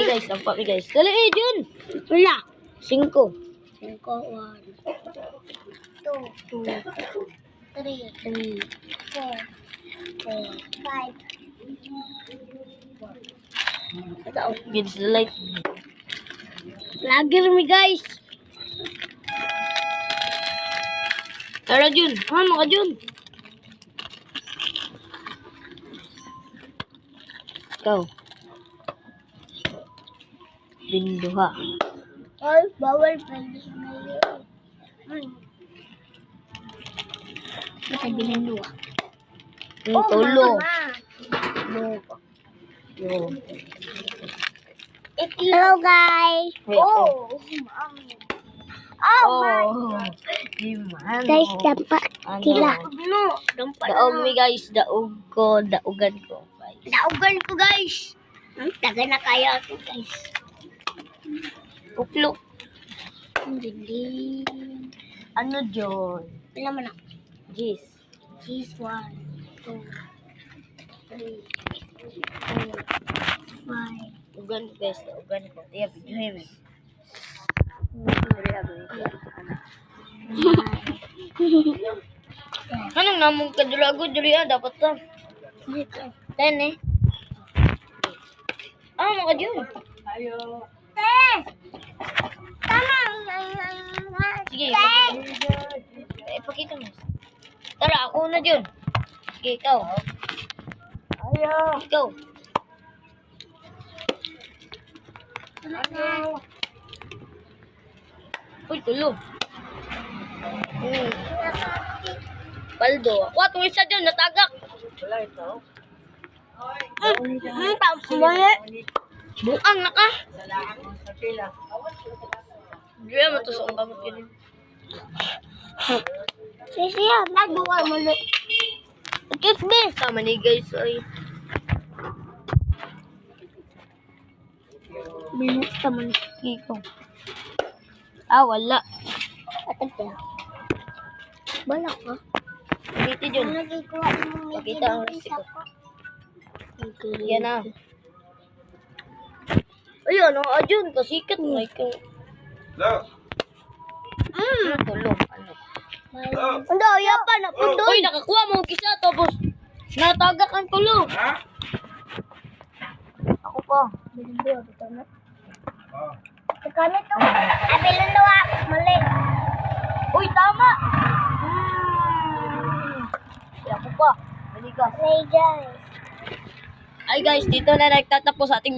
guys, nampak ni guys. Dali Jun. Wala. 5. 5, 1, 2, 3, 4, 5. Ito, gives the light. Vlogger mi guys. Tara Jun. Maka Jun. Ikaw. Binduha. Ay, bawal pwede ngayon. Basta binanduwa. Tulo. Hello guys. Oh, mami. Guys, dampak sila. Daog mi guys, daog ko, daugan ko. Naugan ko guys. Taga na kaya ako guys. Uklok. Hindi. Ano John? Wala mo na. Jeez. Cheese 1, 2, 3, 4, 5. Ugan ko guys, daugan ko. Tiya, videohin mo. Anong namong kadulago diri dapat ta. 10 eh. Maka Jun. Sige. Pakita mo. Tara, ako na Jun. Sige, ikaw. Ikaw. Uy, tulo. Paldo. Ako atong isa dyan, natagak. Buang na ka. Hindi mo to sa kamot yun. Sisiya, nagduwa mo na. Kiss me. Sama ni guys ay. Minutes ka man. Ikaw. Wala. Atag ka. Balak ka. Dito dyan. Nagikuha mo. Pakita ang recipe. Yan na. Ayun, Jun. Kasikat mo. Ikaw. Tulo. Ano? Ano, yapa na po doon. Uy, nakakuha mo kisa. Tapos, natagak ang tulo. Ako pa. Binduwa, bito na. Kami to. Binduwa, mali. Uy, tama. Ako pa. Balikas. Hey guys. Ay guys, dito na nagtatapos ating